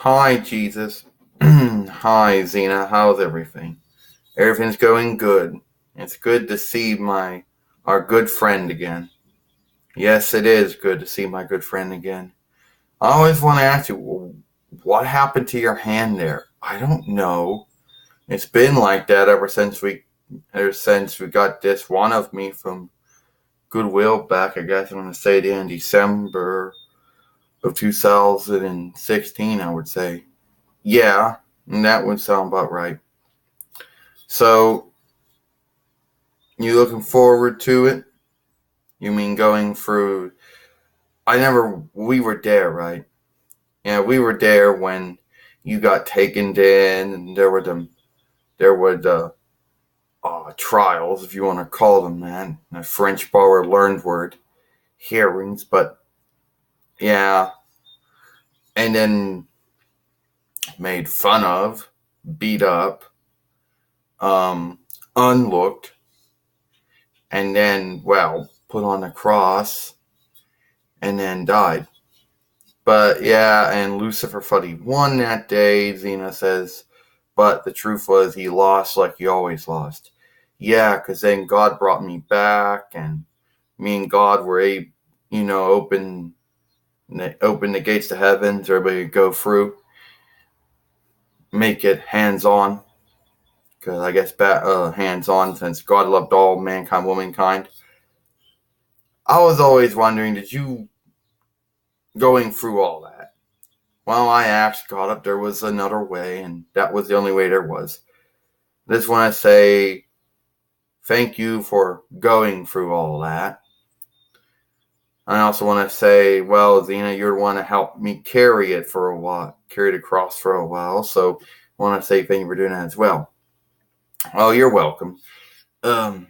Hi, Jesus. Hi, Xena. How's everything? Everything's going good. It's good to see our good friend again. Yes, it is good to see my good friend again. I always want to ask you, what happened to your hand there? I don't know. It's been like that ever since we got this one of me from Goodwill back. I guess I'm gonna say it in December of 2016. I would say. Yeah, that would sound about right. So, you looking forward to it? You mean going through? We were there, right? Yeah, we were there when you got taken in, and there were the trials, if you want to call them that. A French borrower learned word, hearings, but yeah, and then made fun of, beat up, um, unlooked, and then, well, put on the cross, and then died. But yeah, and Lucifer thought he won that day, Xena says, but the truth was he lost like he always lost. Yeah, because then God brought me back, and me and God were able, open the gates to heaven so everybody could go through, make it hands-on, because I guess hands-on since God loved all mankind, womankind. I was always wondering, did you, going through all that, well, I asked God if there was another way, and that was the only way there was. I just want to say thank you for going through all that. I also want to say, well, Xena, you're the one to help me carry the cross for a while, so I want to say thank you for doing that as well. Oh, you're welcome. Oh,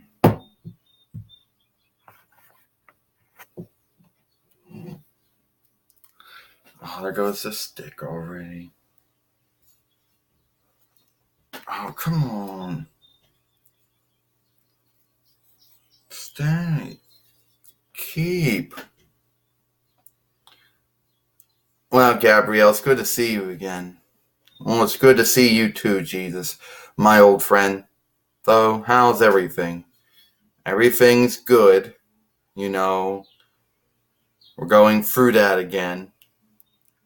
there goes the stick already. Oh, come on. Stay. Keep. Well, Gabrielle, it's good to see you again. Well, it's good to see you too, Jesus, my old friend. Though, how's everything? Everything's good. You know, we're going through that again.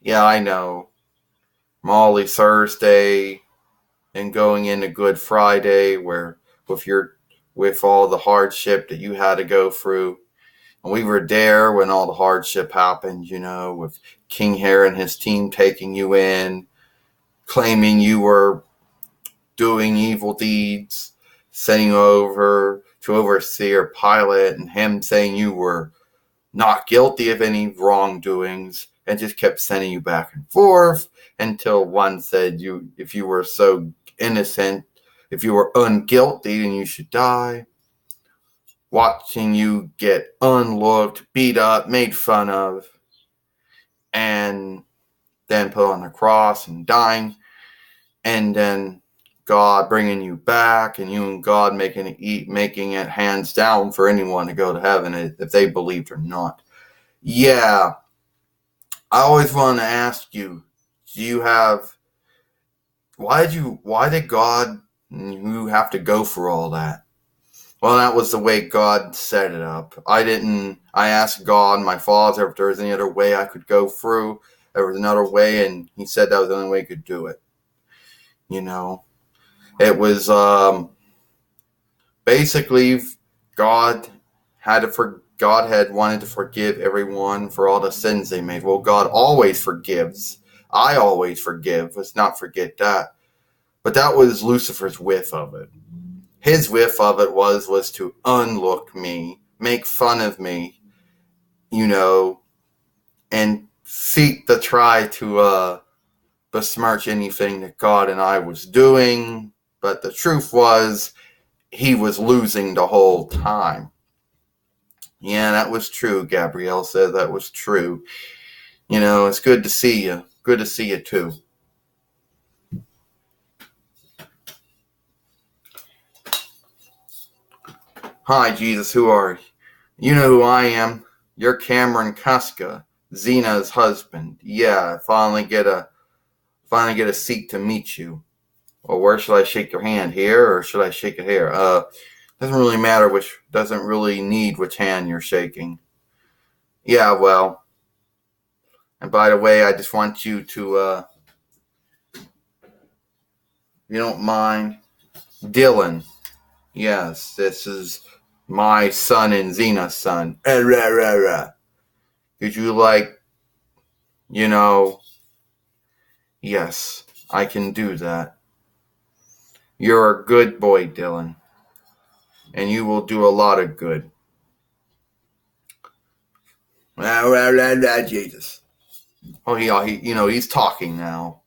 Yeah, I know. Molly Thursday and going into Good Friday, where with your with all the hardship that you had to go through. And we were there when all the hardship happened, with King Hare and his team taking you in, claiming you were doing evil deeds, sending you over to Overseer Pilate, and him saying you were not guilty of any wrongdoings, and just kept sending you back and forth until one said if you were so innocent, if you were unguilty, then you should die. Watching you get unlooked, beat up, made fun of, and then put on the cross and dying, and then God bringing you back, and you and God making it hands down for anyone to go to heaven if they believed or not. Yeah, I always want to ask you, why did God, you have to go for all that? Well, that was the way God set it up. I asked God, my Father, if there was any other way I could go through. There was another way, and he said that was the only way he could do it. It was, basically, God God had wanted to forgive everyone for all the sins they made. Well, God always forgives. I always forgive. Let's not forget that. But that was Lucifer's whiff of it. His whiff of it was to unlook me, make fun of me, and seek to try to besmirch anything that God and I was doing. But the truth was, he was losing the whole time. Yeah, that was true, Gabrielle said that was true. It's good to see you. Good to see you, too. Hi, Jesus, who are you? You know who I am. You're Cameron Kuska, Xena's husband. Yeah, finally get a seat to meet you. Well, where should I shake your hand? Here, or should I shake it here? Doesn't really matter doesn't really need which hand you're shaking. Yeah, well, and by the way, I just want you to, if you don't mind, Dylan. Yes, this is my son and Xena's son. Could you yes, I can do that. You're a good boy, Dylan, and you will do a lot of good. Jesus. Oh, he's talking now.